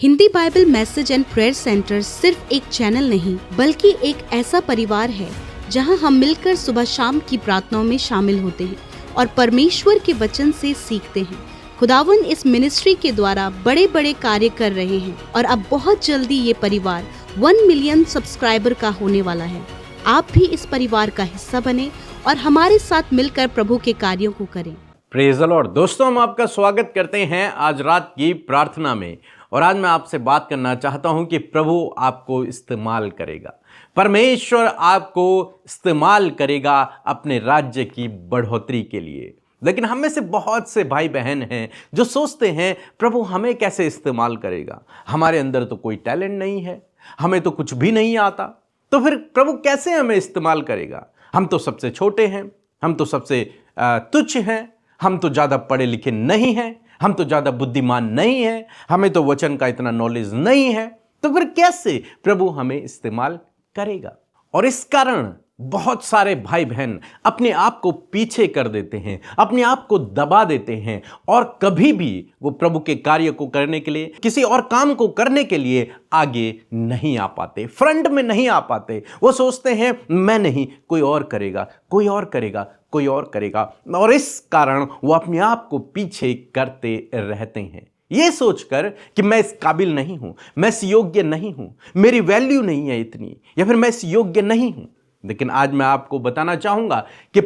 Hindi Bible message and prayer centre सिर्फ एक channel नहीं बल्कि एक ऐसा परिवार है जहां हम मिलकर सुबह शाम की प्रार्थनाओं में शामिल होते हैं और परमेश्वर के वचन से सीखते हैं। खुदावन इस मिनिस्ट्री के द्वारा बड़े बड़े कार्य कर रहे हैं और अब बहुत जल्दी ये परिवार 1 मिलियन सब्सक्राइबर का होने वाला है। आप भी इस परिवार का हिस्सा बने और हमारे साथ मिलकर प्रभु के कार्यों को करें। Praise the Lord. दोस्तों, हम आपका स्वागत करते हैं आज रात की प्रार्थना में। और आज मैं आपसे बात करना चाहता हूं कि प्रभु आपको इस्तेमाल करेगा, परमेश्वर आपको इस्तेमाल करेगा अपने राज्य की बढ़ोतरी के लिए। लेकिन हम में से बहुत से भाई बहन हैं जो सोचते हैं प्रभु हमें कैसे इस्तेमाल करेगा, हमारे अंदर तो कोई टैलेंट नहीं है, हमें तो कुछ भी नहीं आता, तो फिर प्रभु कैसे हमें इस्तेमाल करेगा। हम तो सबसे छोटे हैं, हम तो सबसे तुच्छ हैं, हम तो ज़्यादा पढ़े लिखे नहीं हैं, हम तो ज़्यादा बुद्धिमान नहीं हैं, हमें तो वचन का इतना नॉलेज नहीं है, तो फिर कैसे प्रभु हमें इस्तेमाल करेगा। और इस कारण बहुत सारे भाई बहन अपने आप को पीछे कर देते हैं, अपने आप को दबा देते हैं और कभी भी वो प्रभु के कार्य को करने के लिए, किसी और काम को करने के लिए आगे नहीं आ पाते, फ्रंट में नहीं आ पाते। वो सोचते हैं मैं नहीं, कोई और करेगा, कोई और करेगा, कोई और करेगा, और इस कारण वो अपने आप को पीछे करते रहते हैं, ये सोचकर कि मैं इस काबिल नहीं हूं, मैं इस योग्य नहीं हूं, मेरी वैल्यू नहीं है इतनी, या फिर मैं इस योग्य नहीं हूं। लेकिन आज मैं आपको बताना चाहूंगा कि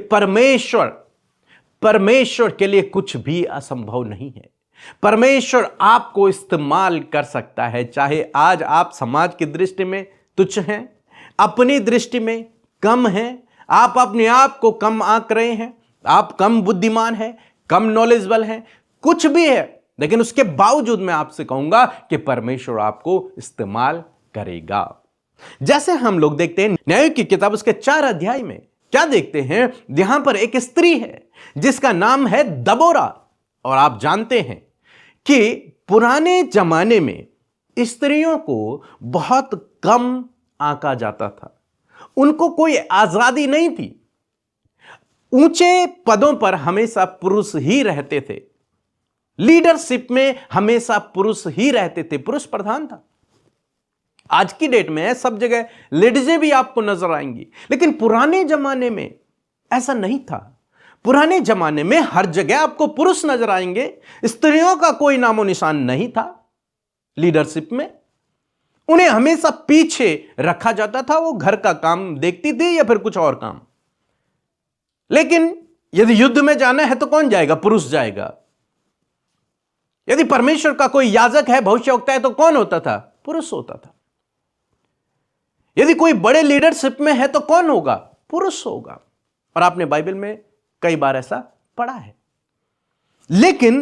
परमेश्वर के लिए कुछ भी असंभव नहीं है। परमेश्वर आपको इस्तेमाल कर सकता है, चाहे आज आप समाज की दृष्टि में तुच्छ हैं, अपनी दृष्टि में कम हैं, आप अपने आप को कम आंक रहे हैं, आप कम बुद्धिमान हैं, कम नॉलेजेबल हैं, कुछ भी है, लेकिन उसके बावजूद मैं आपसे कहूंगा कि परमेश्वर आपको इस्तेमाल करेगा। जैसे हम लोग देखते हैं न्याय की किताब उसके 4 अध्याय में क्या देखते हैं, यहां पर एक स्त्री है जिसका नाम है दबोरा। और आप जानते हैं कि पुराने जमाने में स्त्रियों को बहुत कम आंका जाता था, उनको कोई आजादी नहीं थी, ऊंचे पदों पर हमेशा पुरुष ही रहते थे, लीडरशिप में हमेशा पुरुष ही रहते थे, पुरुष प्रधान था। आज की डेट में सब जगह लेडीजें भी आपको नजर आएंगी, लेकिन पुराने जमाने में ऐसा नहीं था। पुराने जमाने में हर जगह आपको पुरुष नजर आएंगे, स्त्रियों का कोई नामो निशान नहीं था लीडरशिप में। उन्हें हमेशा पीछे रखा जाता था, वो घर का काम देखती थी या फिर कुछ और काम। लेकिन यदि युद्ध में जाना है तो कौन जाएगा? पुरुष जाएगा। यदि परमेश्वर का कोई याजक है, भविष्यवक्ता है, तो कौन होता था? पुरुष होता था। यदि कोई बड़े लीडरशिप में है तो कौन होगा? पुरुष होगा। और आपने बाइबल में कई बार ऐसा पढ़ा है। लेकिन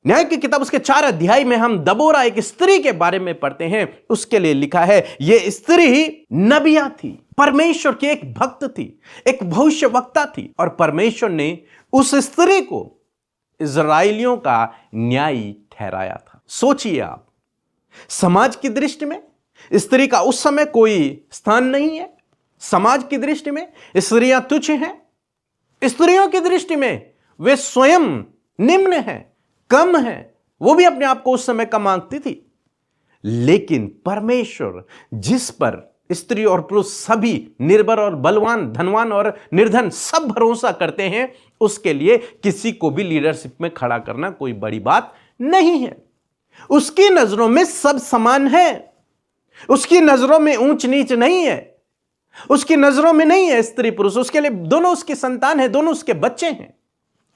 न्याय की किताब उसके 4 अध्याय में हम दबोरा एक स्त्री के बारे में पढ़ते हैं। उसके लिए लिखा है, यह स्त्री नबिया थी, परमेश्वर की एक भक्त थी, एक भविष्यवक्ता थी, और परमेश्वर ने उस स्त्री को इजराइलियों का न्यायी ठहराया था। सोचिए आप, समाज की दृष्टि में स्त्री का उस समय कोई स्थान नहीं है, समाज की दृष्टि में स्त्रियां तुच्छ हैं, स्त्रियों की दृष्टि में वे स्वयं निम्न हैं, कम हैं, वो भी अपने आप को उस समय कम आंकती थी। लेकिन परमेश्वर जिस पर स्त्री और पुरुष सभी निर्भर और बलवान, धनवान और निर्धन सब भरोसा करते हैं, उसके लिए किसी को भी लीडरशिप में खड़ा करना कोई बड़ी बात नहीं है। उसकी नजरों में सब समान है, उसकी नजरों में ऊंच नीच नहीं है, उसकी नजरों में नहीं है स्त्री पुरुष, उसके लिए दोनों उसकी संतान है, दोनों उसके बच्चे हैं।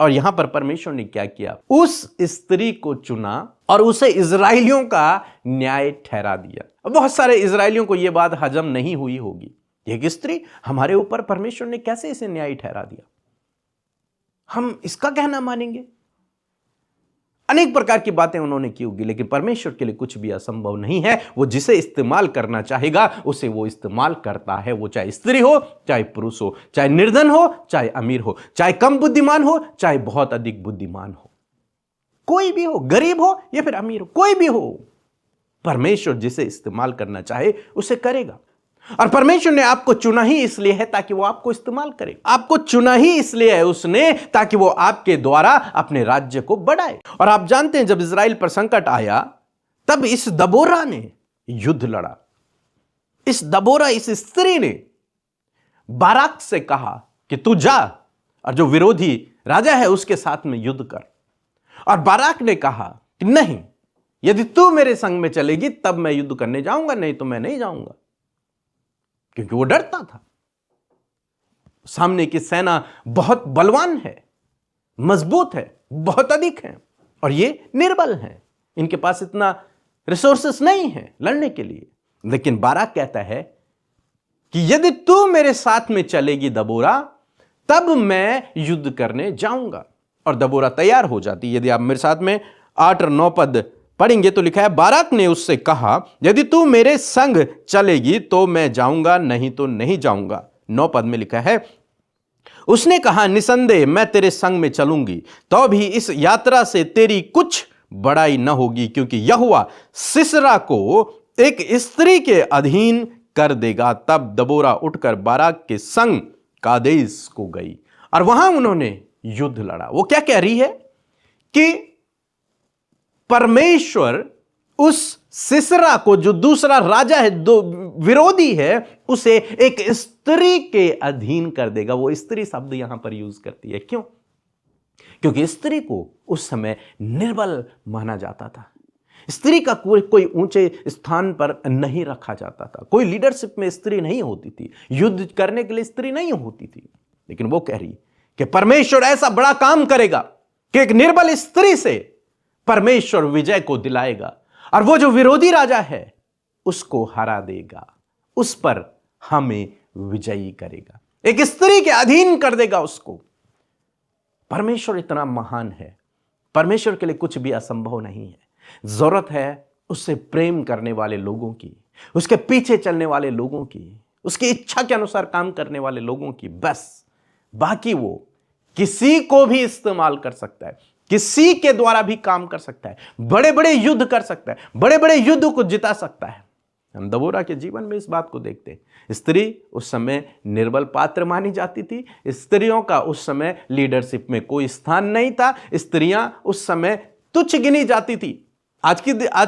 और यहां पर परमेश्वर ने क्या किया? उस स्त्री को चुना और उसे इजराइलियों का न्याय ठहरा दिया। बहुत सारे इजराइलियों को यह बात हजम नहीं हुई होगी, एक स्त्री हमारे ऊपर, परमेश्वर ने कैसे इसे न्याय ठहरा दिया, हम इसका कहना मानेंगे? अनेक प्रकार की बातें उन्होंने की होगी, लेकिन परमेश्वर के लिए कुछ भी असंभव नहीं है। वो जिसे इस्तेमाल करना चाहेगा उसे वो इस्तेमाल करता है, वो चाहे स्त्री हो, चाहे पुरुष हो, चाहे निर्धन हो, चाहे अमीर हो, चाहे कम बुद्धिमान हो, चाहे बहुत अधिक बुद्धिमान हो, कोई भी हो, गरीब हो या फिर अमीर हो, कोई भी हो, परमेश्वर जिसे इस्तेमाल करना चाहे उसे करेगा। और परमेश्वर ने आपको चुना ही इसलिए है ताकि वो आपको इस्तेमाल करे। आपको चुना ही इसलिए है उसने ताकि वो आपके द्वारा अपने राज्य को बढ़ाए। और आप जानते हैं जब इजराइल पर संकट आया तब इस दबोरा ने युद्ध लड़ा। इस दबोरा, इस स्त्री ने बाराक से कहा कि तू जा और जो विरोधी राजा है उसके साथ में युद्ध कर। और बाराक ने कहा कि नहीं, यदि तू मेरे संग में चलेगी तब मैं युद्ध करने जाऊंगा, नहीं तो मैं नहीं जाऊंगा। क्योंकि वो डरता था। सामने की सेना बहुत बलवान है, मजबूत है, बहुत अधिक है, और ये निर्बल हैं। इनके पास इतना रिसोर्सेस नहीं है लड़ने के लिए। लेकिन बाराक कहता है कि यदि तू मेरे साथ में चलेगी दबोरा, तब मैं युद्ध करने जाऊंगा। और दबोरा तैयार हो जाती। यदि आप मेरे साथ में 8 और 9 पद पढ़ेंगे तो लिखा है, बाराक ने उससे कहा, यदि तू मेरे संग चलेगी तो मैं जाऊंगा, नहीं तो नहीं जाऊंगा। 9 पद में लिखा है, उसने कहा, निसंदेह मैं तेरे संग में चलूंगी, तो भी इस यात्रा से तेरी कुछ बड़ाई न होगी, क्योंकि यहोवा सिसरा को एक स्त्री के अधीन कर देगा। तब दबोरा उठकर बाराक के संग कादेश को गई और वहां उन्होंने युद्ध लड़ा। वो क्या कह रही है कि परमेश्वर उस सिसरा को, जो दूसरा राजा है, दो विरोधी है, उसे एक स्त्री के अधीन कर देगा। वो स्त्री शब्द यहां पर यूज करती है। क्यों? क्योंकि स्त्री को उस समय निर्बल माना जाता था। स्त्री का कोई ऊंचे स्थान पर नहीं रखा जाता था। कोई लीडरशिप में स्त्री नहीं होती थी। युद्ध करने के लिए स्त्री नहीं होती थी। लेकिन वो कह रही कि परमेश्वर ऐसा बड़ा काम करेगा कि एक निर्बल स्त्री से परमेश्वर विजय को दिलाएगा, और वो जो विरोधी राजा है उसको हरा देगा, उस पर हमें विजयी करेगा, एक स्त्री के अधीन कर देगा उसको। परमेश्वर इतना महान है। परमेश्वर के लिए कुछ भी असंभव नहीं है। जरूरत है उससे प्रेम करने वाले लोगों की, उसके पीछे चलने वाले लोगों की, उसकी इच्छा के अनुसार काम करने वाले लोगों की, बस। बाकी वो किसी को भी इस्तेमाल कर सकता है, किसी के द्वारा भी काम कर सकता है, बड़े बड़े युद्ध कर सकता है, बड़े बड़े युद्ध को जिता सकता है। हम दबोरा के जीवन में इस बात को देखते हैं। स्त्री उस समय निर्बल पात्र मानी जाती थी। स्त्रियों का उस समय लीडरशिप में कोई स्थान नहीं था। स्त्रियां उस समय तुच्छ गिनी जाती थी। आज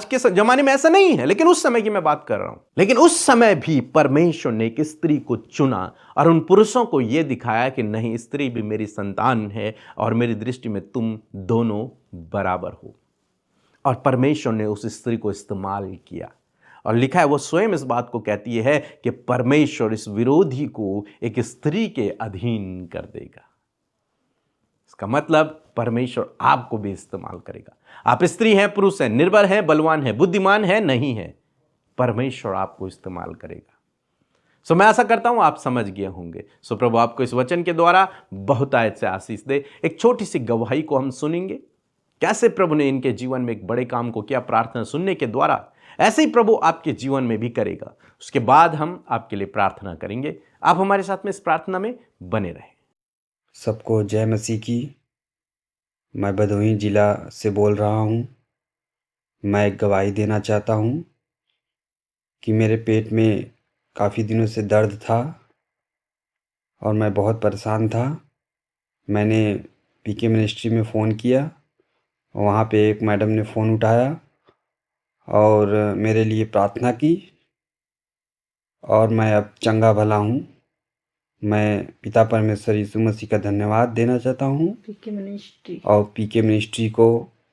के जमाने में ऐसा नहीं है, लेकिन उस समय की मैं बात कर रहा हूं। लेकिन उस समय भी परमेश्वर ने एक स्त्री को चुना और उन पुरुषों को यह दिखाया कि नहीं, स्त्री भी मेरी संतान है और मेरी दृष्टि में तुम दोनों बराबर हो। और परमेश्वर ने उस स्त्री को इस्तेमाल किया, और लिखा है वो स्वयं इस बात को कहती है कि परमेश्वर इस विरोधी को एक स्त्री के अधीन कर देगा। इसका मतलब परमेश्वर आपको भी इस्तेमाल करेगा। आप स्त्री हैं, पुरुष हैं, निर्बल हैं, बलवान हैं, बुद्धिमान हैं, नहीं है, परमेश्वर आपको इस्तेमाल करेगा। सो मैं आशा करता हूं आप समझ गए होंगे। सो प्रभु आपको इस वचन के द्वारा बहुतायत से आशीष दे। एक छोटी सी गवाही को हम सुनेंगे, कैसे प्रभु ने इनके जीवन में एक बड़े काम को किया प्रार्थना सुनने के द्वारा। ऐसे ही प्रभु आपके जीवन में भी करेगा। उसके बाद हम आपके लिए प्रार्थना करेंगे। आप हमारे साथ में इस प्रार्थना में बने रहें। सबको जय मसीह की। मैं भदोही जिला से बोल रहा हूँ। मैं एक गवाही देना चाहता हूँ कि मेरे पेट में काफ़ी दिनों से दर्द था और मैं बहुत परेशान था। मैंने पीके मिनिस्ट्री में फ़ोन किया, वहाँ पे एक मैडम ने फ़ोन उठाया और मेरे लिए प्रार्थना की, और मैं अब चंगा भला हूँ। मैं पिता परमेश्वर यीशु मसीह का धन्यवाद देना चाहता हूँ और पीके मिनिस्ट्री को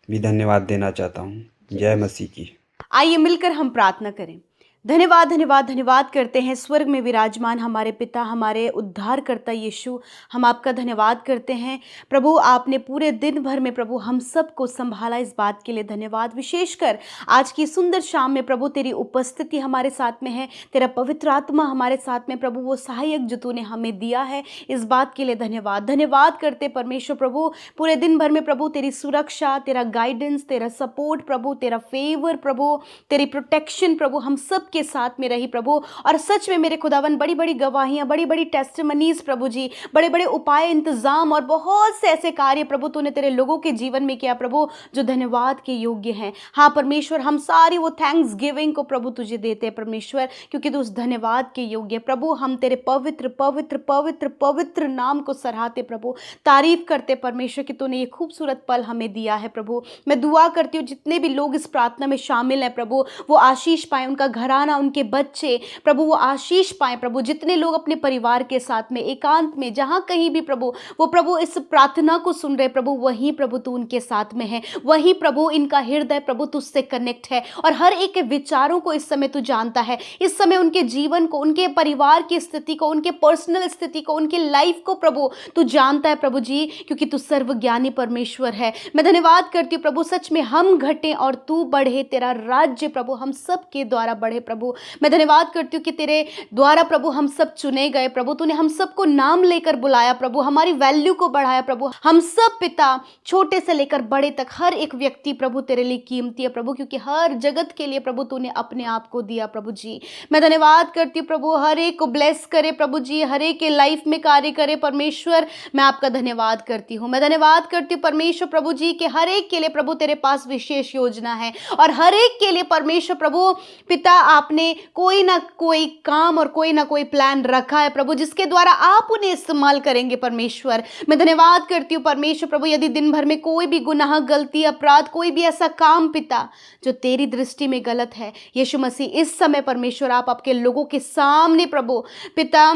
भी धन्यवाद देना चाहता हूँ। जय मसीह की। आइए मिलकर हम प्रार्थना करें। धन्यवाद धन्यवाद धन्यवाद करते हैं स्वर्ग में विराजमान हमारे पिता, हमारे उद्धारकर्ता यीशु। हम आपका धन्यवाद करते हैं प्रभु। आपने पूरे दिन भर में प्रभु हम सबको संभाला, इस बात के लिए धन्यवाद। विशेषकर आज की सुंदर शाम में प्रभु तेरी उपस्थिति हमारे साथ में है, तेरा पवित्र आत्मा हमारे साथ में प्रभु, वो सहायक जो तूने हमें दिया है, इस बात के लिए धन्यवाद। धन्यवाद करते परमेश्वर प्रभु पूरे दिन भर में प्रभु तेरी सुरक्षा, तेरा गाइडेंस, तेरा सपोर्ट प्रभु, तेरा फेवर प्रभु, तेरी प्रोटेक्शन प्रभु हम सब के साथ में रही प्रभु। और सच में मेरे खुदावन बड़ी बड़ी गवाहियाँ, बड़ी बड़ी टेस्टिमनीज प्रभु जी, बड़े बड़े उपाय, इंतजाम और बहुत से ऐसे कार्य प्रभु तूने तेरे लोगों के जीवन में किया प्रभु, जो धन्यवाद के योग्य हैं। हाँ परमेश्वर, हम सारी वो थैंक्स गिविंग को प्रभु तुझे देते हैं परमेश्वर, क्योंकि तू उस धन्यवाद के योग्य प्रभु। हम तेरे पवित्र पवित्र पवित्र पवित्र नाम को सराहते प्रभु, तारीफ करते परमेश्वर कि तूने ये खूबसूरत पल हमें दिया है प्रभु। मैं दुआ करती हूँ जितने भी लोग इस प्रार्थना में शामिल हैं प्रभु, वो आशीष पाएं, उनका घराना, उनके बच्चे प्रभु वो आशीष पाएं प्रभु। जितने लोग अपने परिवार के साथ में एकांत में जहाँ कहीं भी प्रभु वो प्रभु इस प्रार्थना को सुन रहे प्रभु, वहीं प्रभु तू उनके साथ में है, वहीं प्रभु इनका हृदय प्रभु तुझसे कनेक्ट है और हर एक के विचारों को इस समय तू जानता है। इस समय उनके जीवन को, उनके परिवार की स्थिति को, उनके पर्सनल स्थिति को, उनके लाइफ को प्रभु तू जानता है प्रभु जी, क्योंकि तू सर्वज्ञानी परमेश्वर है। मैं धन्यवाद करती हूँ प्रभु, सच में हम घटे और तू बढ़े, तेरा राज्य प्रभु हम सब के द्वारा बढ़े प्रभु। मैं धन्यवाद करती हूँ कि तेरे द्वारा प्रभु हम सब चुने गए प्रभु, तूने हम सबको नाम लेकर बुलाया प्रभु, हमारी वैल्यू को बढ़ाया प्रभु। हम सब पिता छोटे से लेकर बड़े तक हर एक व्यक्ति प्रभु तेरे लिए कीमती है प्रभु, क्योंकि हर जगत के लिए प्रभु तूने अपने आप को दिया प्रभु जी। मैं धन्यवाद करती हूँ प्रभु, हर एक को ब्लेस करे प्रभु जी, हर एक के लाइफ में कार्य करे परमेश्वर। मैं आपका धन्यवाद करती हूँ। मैं धन्यवाद करती हूँ परमेश्वर प्रभु जी के हर एक के लिए प्रभु तेरे पास विशेष योजना है और हर एक के लिए परमेश्वर प्रभु पिता आपने कोई ना कोई काम और कोई ना कोई प्लान रखा है प्रभु, जिसके द्वारा आप उन्हें इस्तेमाल करेंगे परमेश्वर। मैं धन्यवाद करती हूँ परमेश्वर प्रभु, यदि दिन भर में कोई भी गुनाह, गलती, अपराध, कोई भी ऐसा काम पिता जो तेरी दृष्टि में गलत है, यीशु मसीह इस समय परमेश्वर आप आपके लोगों के सामने प्रभु पिता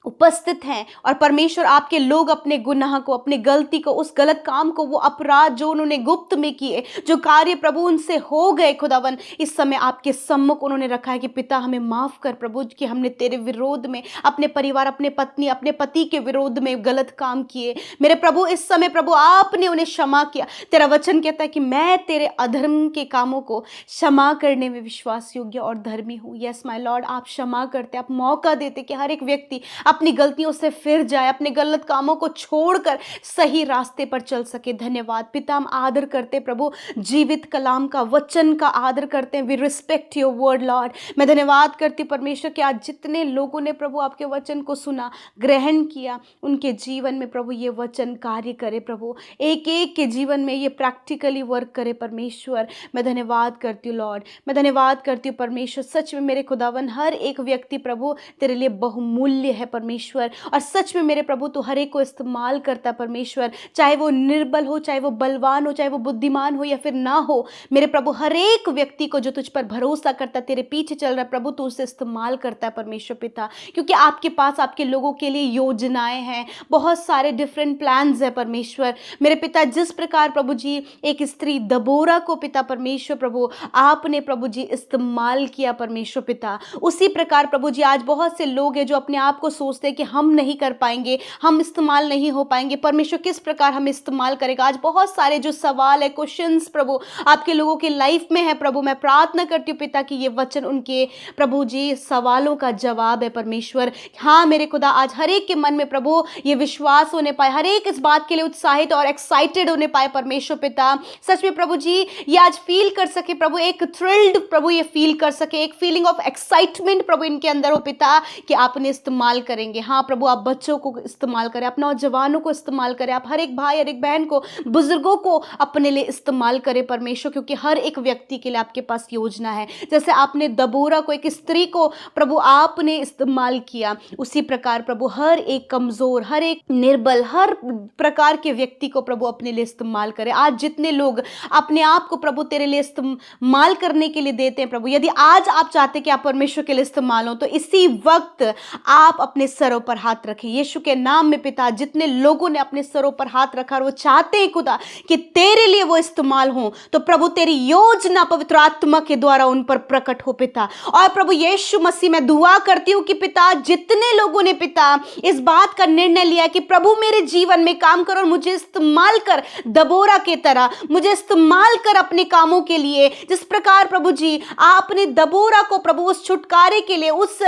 उपस्थित हैं और परमेश्वर आपके लोग अपने गुनाह को, अपने गलती को, उस गलत काम को, वो अपराध जो उन्होंने गुप्त में किए, जो कार्य प्रभु उनसे हो गए खुदावन, इस समय आपके सम्मुख उन्होंने रखा है कि पिता हमें माफ कर प्रभु, कि हमने तेरे विरोध में, अपने परिवार, अपने पत्नी, अपने पति के विरोध में गलत काम किए। मेरे प्रभु इस समय प्रभु आपने उन्हें क्षमा किया। तेरा वचन कहता है कि मैं तेरे अधर्म के कामों को क्षमा करने में विश्वास योग्य और धर्मी हूँ। यस माय लॉर्ड, आप क्षमा करते, आप मौका देते कि हर एक व्यक्ति अपनी गलतियों से फिर जाए, अपने गलत कामों को छोड़कर सही रास्ते पर चल सके। धन्यवाद पिता, हम आदर करते प्रभु, जीवित कलाम का, वचन का आदर करते हैं। We respect your word lord. मैं धन्यवाद करती परमेश्वर कि आज जितने लोगों ने प्रभु आपके वचन को सुना, ग्रहण किया, उनके जीवन में प्रभु ये वचन कार्य करे प्रभु, एक एक के जीवन में ये प्रैक्टिकली वर्क करे परमेश्वर। मैं धन्यवाद करती हूँ लॉर्ड, मैं धन्यवाद करती हूँ परमेश्वर। सच में मेरे खुदावन हर एक व्यक्ति प्रभु तेरे लिए बहुमूल्य है परमेश्वर, और सच में मेरे प्रभु तू हर एक को इस्तेमाल करता है परमेश्वर, चाहे वो निर्बल हो, चाहे वो बलवान हो, चाहे वो बुद्धिमान हो या फिर ना हो। मेरे प्रभु हर एक व्यक्ति को जो तुझ पर भरोसा करता है, तेरे पीछे चल रहा है प्रभु, तू उसे इस्तेमाल करता है परमेश्वर पिता, क्योंकि आपके पास आपके लोगों के लिए योजनाएं हैं, बहुत सारे डिफरेंट प्लान्स है परमेश्वर। मेरे पिता जिस प्रकार प्रभु जी एक स्त्री दबोरा को पिता परमेश्वर प्रभु आपने प्रभु जी इस्तेमाल किया परमेश्वर पिता, उसी प्रकार प्रभु जी आज बहुत से लोग हैं जो अपने आप को सोचते हैं कि हम नहीं कर पाएंगे, हम इस्तेमाल नहीं हो पाएंगे। परमेश्वर किस प्रकार हमें इस्तेमाल करेगा, आज बहुत सारे जो सवाल है, क्वेश्चंस प्रभु आपके लोगों के लाइफ में है प्रभु। मैं प्रार्थना करती हूँ पिता कि ये वचन उनके प्रभु जी सवालों का जवाब है परमेश्वर। हाँ मेरे खुदा, आज हर एक के मन में प्रभु ये विश्वास होने पाए, हर एक इस बात के लिए उत्साहित और एक्साइटेड होने पाए परमेश्वर पिता। सच में प्रभु जी ये आज फील कर सके प्रभु, एक थ्रिल्ड प्रभु ये फील कर सके, एक फीलिंग ऑफ एक्साइटमेंट प्रभु इनके अंदर हो पिता, कि आप उन्हें इस्तेमाल करेंगे। हाँ प्रभु, आप बच्चों को इस्तेमाल करें, आप नौजवानों को इस्तेमाल करें, आप हर एक भाई, हर एक बहन को, बुजुर्गों को अपने लिए इस्तेमाल करें परमेश्वर, क्योंकि हर एक व्यक्ति के लिए आपके पास योजना है। जैसे आपने दबोरा को, एक स्त्री को प्रभु आपने इस्तेमाल किया, उसी प्रकार प्रभु हर एक कमजोर, हर एक निर्बल, हर प्रकार के व्यक्ति को प्रभु अपने लिए इस्तेमाल करें। आज जितने लोग अपने आप को प्रभु तेरे लिए इस्तेमाल करने के लिए देते हैं प्रभु, यदि आज आप चाहते कि आप परमेश्वर के लिए इस्तेमाल हो, तो इसी वक्त आप अपने सरों पर हाथ रखें यीशु के नाम में पिता। जितने लोगों ने अपने सरों पर हाथ रखा और वो चाहते हैं खुदा कि तेरे लिए वो इस्तेमाल हो, तो प्रभु तेरी योजना पवित्र आत्मा के द्वारा उन पर प्रकट हो पिता। और प्रभु यीशु मसीह मैं दुआ करती हूँ कि पिता जितने लोगों ने पिता इस बात का निर्णय लिया कि प्रभु मेरे जीवन में काम करो और मुझे इस्तेमाल कर दबोरा के तरह, मुझे इस्तेमाल कर अपने कामों के लिए, जिस प्रकार प्रभु जी आपने दबोरा को प्रभु उस छुटकारे के लिए, उस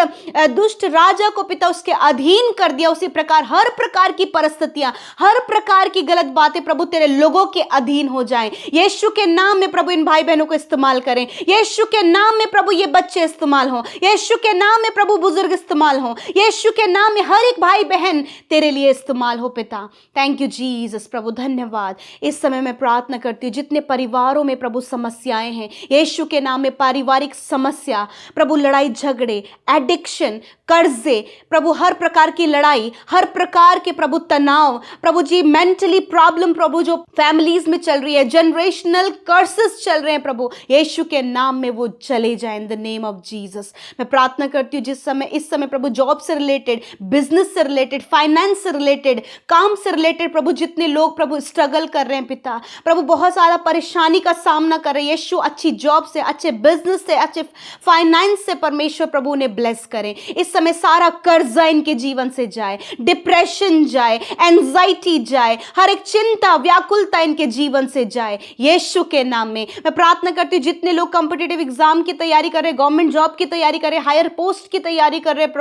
दुष्ट राजा को पिता उस उसके अधीन कर दिया, उसी प्रकार हर प्रकार की परिस्थितियां, हर प्रकार की गलत बातें प्रभु तेरे लोगों के अधीन हो जाएं। यीशु के नाम में प्रभु इन भाई बहनों को इस्तेमाल करें। यीशु के नाम में प्रभु ये बच्चे इस्तेमाल हों। यीशु के नाम में प्रभु बुजुर्ग इस्तेमाल हों। यीशु के नाम में हर एक भाई बहन तेरे लिए इस्तेमाल हो पिता। Thank you Jesus. प्रभु धन्यवाद। इस समय मैं प्रार्थना करती हूँ जितने परिवारों में प्रभु समस्याएं हैं, यीशु के नाम में पारिवारिक समस्या प्रभु, लड़ाई झगड़े, एडिक्शन, कर्जे प्रभु, हर प्रकार की लड़ाई, हर प्रकार के प्रभु तनाव प्रभु जी, मेंटली प्रॉब्लम प्रभु जो फैमिलीज में चल रही है, जनरेशनल कर्सेस चल रहे हैं प्रभु, यीशु के नाम में वो चले जाएं in the name of Jesus. मैं प्रार्थना करती हूँ इस समय प्रभु जॉब से रिलेटेड, बिजनेस से रिलेटेड, फाइनेंस से रिलेटेड, काम से रिलेटेड प्रभु जितने लोग प्रभु स्ट्रगल कर रहे हैं पिता, प्रभु बहुत सारा परेशानी का सामना कर रहे हैं, यीशु अच्छी जॉब से, अच्छे बिजनेस से, अच्छे फाइनेंस से परमेश्वर प्रभु उन्हें ब्लेस करें। इस समय सारा कर्जा इनके जीवन से जाए, डिप्रेशन जाए, एंजाइटी जाए, हर एक चिंता व्याकुलता इनके जीवन से जाए यीशु के नाम में। मैं प्रार्थना करती हूँ जितने लोग कॉम्पिटिटिव एग्जाम की तैयारी कर रहे हैं, गवर्नमेंट जॉब की तैयारी कर रहे हैं, हायर पोस्ट की तैयारी कर रहे हैं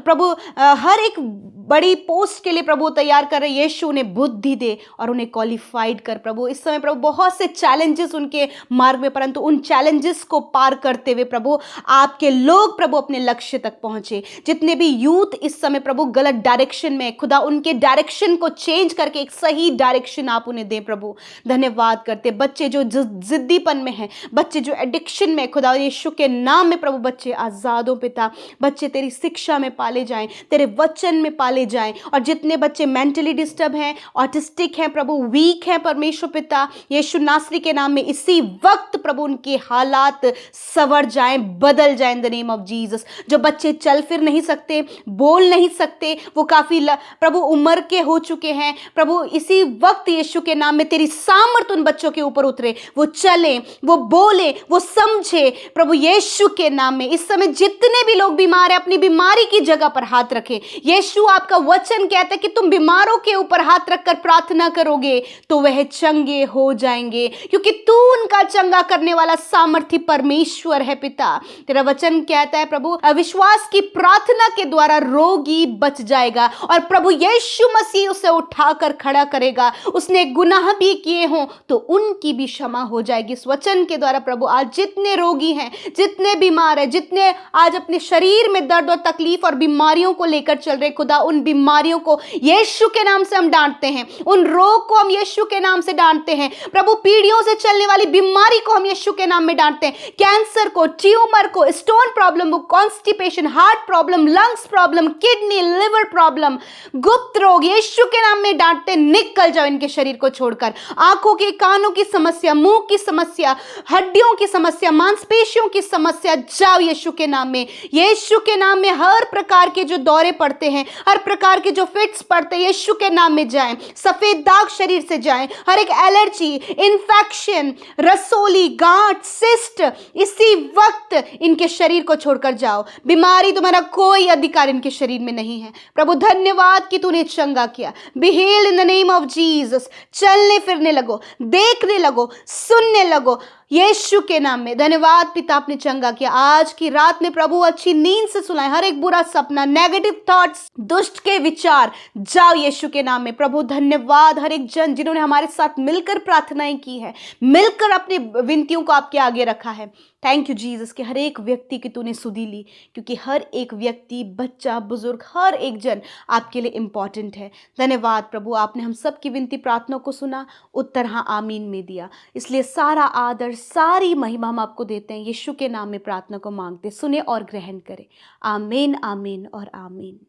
प्रभु हर एक बड़ी पोस्ट के लिए प्रभु तैयार कर रहे हैं, यीशु उन्हें बुद्धि दे और उन्हें क्वालिफाइड कर प्रभु। इस समय प्रभु बहुत से चैलेंजेस उनके मार्ग में, परंतु उन चैलेंजेस को पार करते हुए प्रभु आपके लोग प्रभु अपने लक्ष्य तक पहुंचे। जितने भी यूथ इस समय प्रभु गलत डायरेक्शन में, खुदा उनके डायरेक्शन को चेंज करके एक सही डायरेक्शन आप उन्हें दें प्रभु। धन्यवाद करते बच्चे जो जिद्दीपन में हैं, बच्चे जो एडिक्शन में, खुदा यीशु के नाम में प्रभु बच्चे आजाद हो पिता। बच्चे तेरी शिक्षा में पाले जाएं, तेरे वचन में पाले जाएं, और जितने बच्चे मेंटली डिस्टर्ब हैं, ऑटिस्टिक हैं प्रभु, वीक हैं परमेश्वर पिता, यीशु नासरी के नाम में इसी वक्त प्रभु उनके हालात सवर जाएं, बदल जाएं in the name of Jesus. जो बच्चे चल फिर नहीं सकते, बोल नहीं सकते, वो काफी प्रभु उम्र के हो चुके हैं प्रभु, इसी वक्त यीशु के नाम में तेरी सामर्थ उन बच्चों के ऊपर उतरे, वो चले, वो बोले, वो समझे प्रभु यीशु के नाम में। इस समय जितने भी लोग बीमार हैं अपनी बीमारी की जगह पर हाथ रखें। यीशु आपका वचन कहता है कि तुम बीमारों के ऊपर हाथ रखकर प्रार्थना करोगे तो वह चंगे हो जाएंगे, क्योंकि तू उनका चंगा करने वाला सामर्थी परमेश्वर है पिता। तेरा वचन कहता है प्रभु अविश्वास की प्रार्थना के द्वारा रोगी बच जाएगा, और प्रभु यीशु मसीह उसे उठाकर खड़ा करेगा। उसने गुनाह भी किए हों तो उनकी भी क्षमा हो जाएगी। इस वचन के द्वारा प्रभु आज जितने रोगी हैं, जितने बीमार हैं, जितने आज अपने शरीर में दर्द और तकलीफ और बीमारियों को लेकर चल रहे, खुदा उन बीमारियों को यीशु के नाम से हम डांटते हैं, उन रोग को हम यीशु के नाम से डांटते हैं प्रभु। पीढ़ियों से चलने वाली बीमारी को हम यीशु के नाम में डांटते हैं, कैंसर को, ट्यूमर को, स्टोन प्रॉब्लम को, constipation, heart problem, lungs problem, kidney, liver problem, गुप्त रोग यीशु के नाम में डांटते, निकल जाओ इनके शरीर को छोड़कर। आंखों के, कानों की समस्या, मुंह की समस्या, हड्डियों की समस्या, मांसपेशियों की समस्या, जाओ यीशु के नाम में। यीशु के नाम में हर प्रकार के जो दौरे पड़ते हैं, हर प्रकार के जो फिट्स पड़ते हैं, यीशु के नाम में जाएं। सफेद दाग शरीर से जाएं, हर एक एलर्जी, इन्फेक्शन, रसोली, गांठ, सिस्ट, इसी वक्त इनके शरीर को छोड़कर जाओ। बीमारी तुम्हारा कोई अधिकार इनके शरीर में नहीं है प्रभु। धन्यवाद कि तूने चंगा किया। Be healed in the name of Jesus. चलने फिरने लगो, देखने लगो, सुनने लगो यीशु के नाम में। धन्यवाद पिता, आपने चंगा किया। आज की रात में प्रभु अच्छी नींद से सुलाए, हर एक बुरा सपना, नेगेटिव थॉट्स, दुष्ट के विचार जाओ यीशु के नाम में प्रभु। धन्यवाद हर एक जन जिन्होंने हमारे साथ मिलकर प्रार्थनाएं की है, मिलकर अपनी विनतियों को आपके आगे रखा है। थैंक यू जीसस कि हर एक व्यक्ति की तूने सुधी ली, क्योंकि हर एक व्यक्ति, बच्चा, बुजुर्ग, हर एक जन आपके लिए इंपॉर्टेंट है। धन्यवाद प्रभु, आपने हम सब की विनती प्रार्थना को सुना, उत्तर हाँ आमीन में दिया, इसलिए सारा आदर, सारी महिमा हम आपको देते हैं। यीशु के नाम में प्रार्थना को मांगते, सुने और ग्रहण करें। आमीन, आमीन और आमीन।